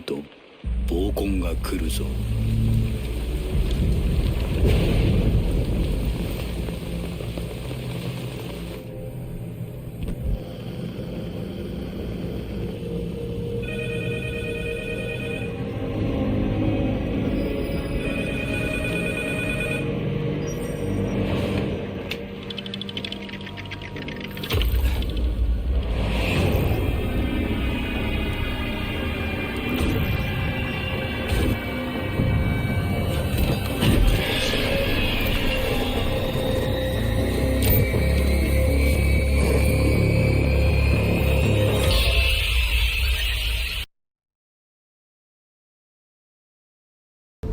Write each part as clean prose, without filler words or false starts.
と暴君が来るぞ。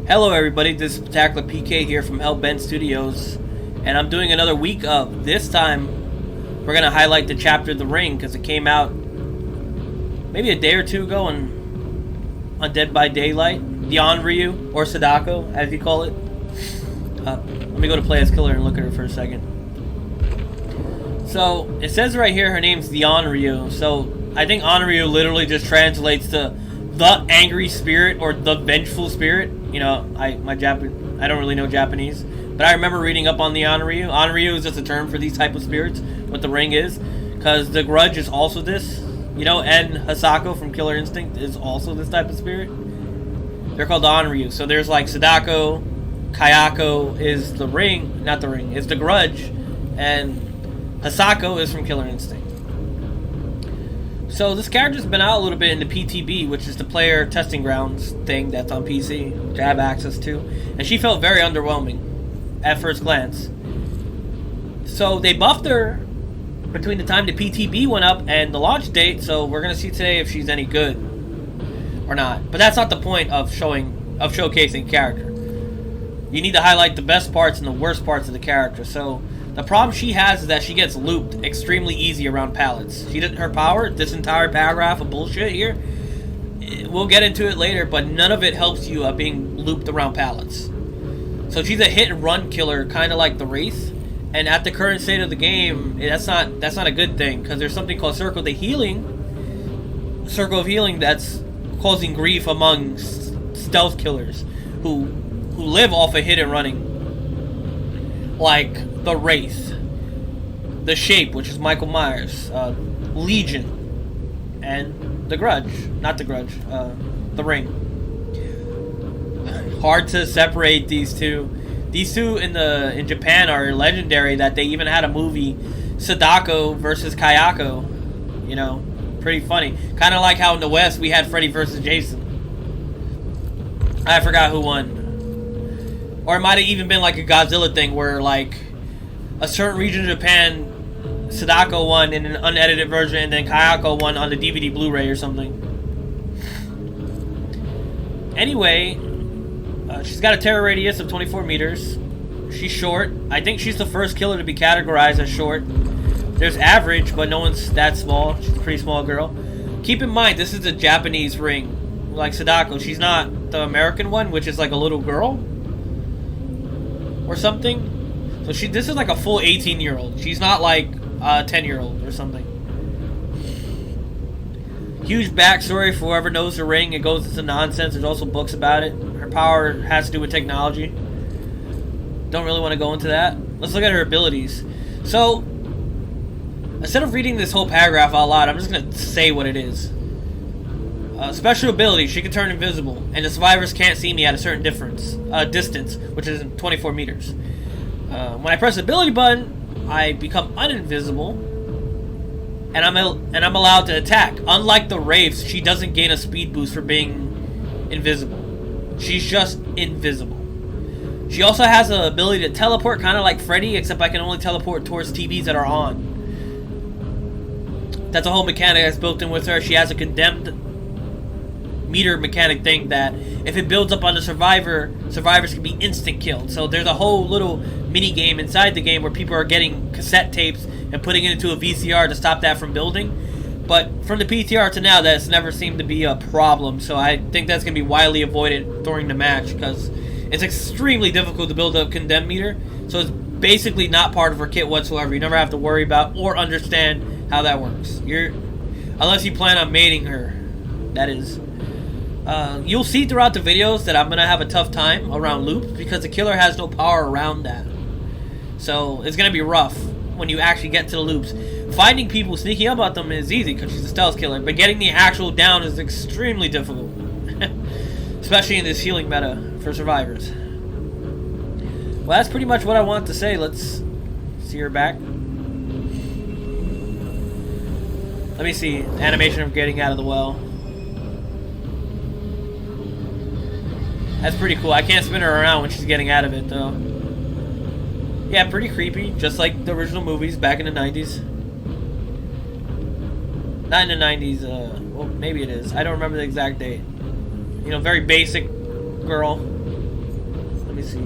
Hello everybody, this is Spectacular PK here from HellBent Studios, and I'm doing another week of, this time, we're going to highlight the chapter The Ring, because it came out maybe a day or two ago on Dead by Daylight, the Onryō, or Sadako, as you call it. Let me go to Play as Killer and look at her for a second. So, it says right here her name's the Onryō, so I think Onryō literally just translates to the angry spirit or the vengeful spirit. You know, I don't really know Japanese, but I remember reading up on the Onryō. Onryō is just a term for these type of spirits, what the ring is, because the Grudge is also this, you know, and Hisako from Killer Instinct is also this type of spirit. They're called the Onryō. So there's like Sadako, Kayako is the ring, not the ring, is the Grudge, and Hisako is from Killer Instinct. So this character's been out a little bit in the PTB, which is the player testing grounds thing that's on PC, which I have access to, and she felt very underwhelming at first glance. So they buffed her between the time the PTB went up and the launch date, so we're gonna see today if she's any good or not. But that's not the point of showcasing character. You need to highlight the best parts and the worst parts of the character. So the problem she has is that she gets looped extremely easy around pallets. Her power, this entire paragraph of bullshit here, we'll get into it later, but none of it helps you being looped around pallets. So she's a hit and run killer, kind of like the Wraith. And at the current state of the game, that's not a good thing, because there's something called Circle of Healing that's causing grief among stealth killers who live off of hit and running. Like the Wraith, the Shape, which is Michael Myers, Legion, and the Grudge. Not the Grudge, the Ring. Hard to separate these two. These two in Japan are legendary. That they even had a movie, Sadako versus Kayako. You know, pretty funny. Kind of like how in the West we had Freddy versus Jason. I forgot who won. Or it might have even been like a Godzilla thing where like a certain region of Japan, Sadako won in an unedited version and then Kayako won on the DVD Blu-ray or something. Anyway, she's got a terror radius of 24 meters. She's short. I think she's the first killer to be categorized as short. There's average, but no one's that small. She's a pretty small girl. Keep in mind, this is a Japanese ring. Like Sadako, she's not the American one, which is like a little girl or something. So this is like a full 18-year-old. She's not like a 10-year-old or something. Huge backstory for whoever knows the ring. It goes into nonsense. There's also books about it. Her power has to do with technology. Don't really want to go into that. Let's look at her abilities. So, instead of reading this whole paragraph out loud, I'm just going to say what it is. Special ability, she can turn invisible, and the survivors can't see me at a certain distance, which is 24 meters. When I press the ability button, I become uninvisible, and I'm allowed to attack. Unlike the Wraiths, she doesn't gain a speed boost for being invisible. She's just invisible. She also has the ability to teleport, kind of like Freddy, except I can only teleport towards TVs that are on. That's a whole mechanic that's built in with her. She has a condemned meter mechanic thing that if it builds up on the survivors can be instant killed. So there's a whole little mini game inside the game where people are getting cassette tapes and putting it into a VCR to stop that from building. But from the PTR to now, that's never seemed to be a problem. So I think that's going to be widely avoided during the match, because it's extremely difficult to build a condemned meter. So it's basically not part of her kit whatsoever. You never have to worry about or understand how that works. Unless you plan on mating her, that is. You'll see throughout the videos that I'm gonna have a tough time around loops because the killer has no power around that. So it's gonna be rough when you actually get to the loops. Finding people sneaking up on them is easy because she's a stealth killer, but getting the actual down is extremely difficult. Especially in this healing meta for survivors. Well, that's pretty much what I want to say. Let's see her back. Let me see. Animation of getting out of the well. That's pretty cool. I can't spin her around when she's getting out of it, though. Yeah, pretty creepy. Just like the original movies back in the 90s. Not in the 90s. Well, maybe it is. I don't remember the exact date. You know, very basic girl. Let me see.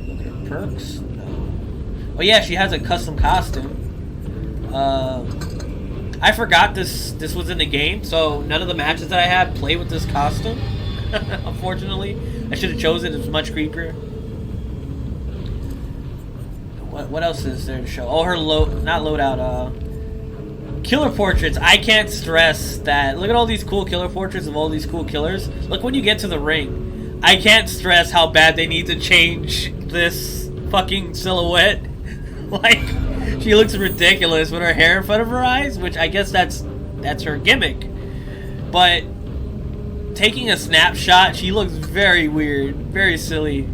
Look at her perks. No. Oh yeah, she has a custom costume. I forgot this was in the game, so none of the matches that I had play with this costume. Unfortunately, I should have chosen it. It's much creepier. What else is there to show? Oh, her loadout. Killer portraits. I can't stress that. Look at all these cool killer portraits of all these cool killers. Look when you get to the ring. I can't stress how bad they need to change this fucking silhouette. Like, she looks ridiculous with her hair in front of her eyes, which I guess that's her gimmick. But taking a snapshot, she looks very weird, very silly.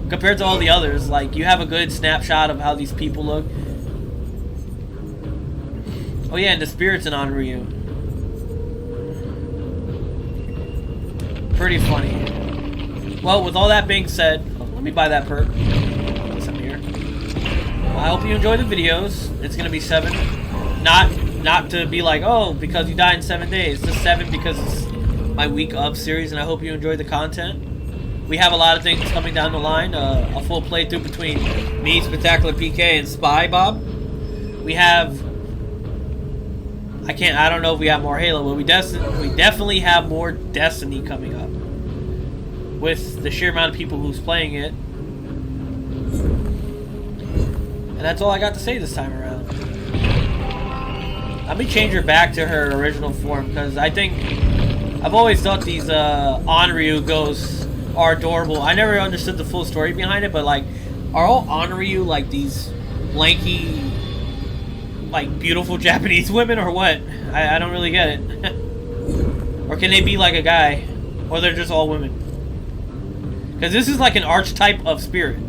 Compared to all the others, like, you have a good snapshot of how these people look. Oh yeah, and the spirits in Onryō. Pretty funny. Well, with all that being said, let me buy that perk. Yes, I'm here. Well, I hope you enjoy the videos. It's gonna be 7. Not to be like, oh, because you died in 7 days. Just 7 because it's my week of series, and I hope you enjoy the content. We have a lot of things coming down the line. A full playthrough between me, Spectacular PK, and Spy Bob. We have... I don't know if we have more Halo, but we definitely have more Destiny coming up. With the sheer amount of people who's playing it. And that's all I got to say this time around. Let me change her back to her original form, because I think... I've always thought these Onryō ghosts are adorable. I never understood the full story behind it, but like, are all Onryō like these lanky, like beautiful Japanese women or what? I don't really get it. Or can they be like a guy, or they're just all women? Because this is like an archetype of spirit.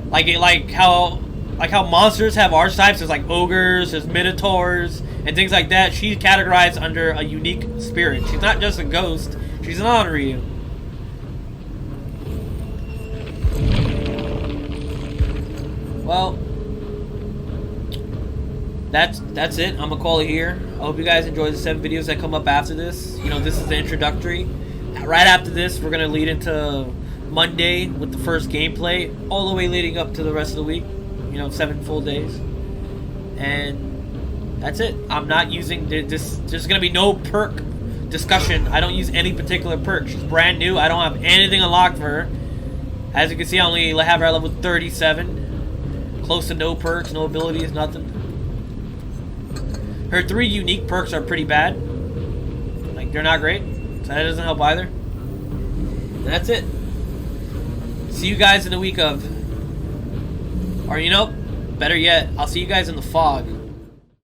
Like how monsters have archetypes. There's like ogres, there's minotaurs, and things like that. She's categorized under a unique spirit. She's not just a ghost. She's an Onryō. Well, that's it. I'm gonna call it here. I hope you guys enjoy the 7 videos that come up after this. You know, this is the introductory. Right after this, we're gonna lead into Monday with the first gameplay, all the way leading up to the rest of the week. You know, 7 full days. And that's it. I'm not using this. There's gonna be no perk discussion. I don't use any particular perk. She's brand new. I don't have anything unlocked for her. As you can see, I only have her at level 37. Close to no perks, no abilities, nothing. Her 3 unique perks are pretty bad. Like, they're not great. So that doesn't help either. And that's it. See you guys in the week of... Or, you know, better yet, I'll see you guys in the fog.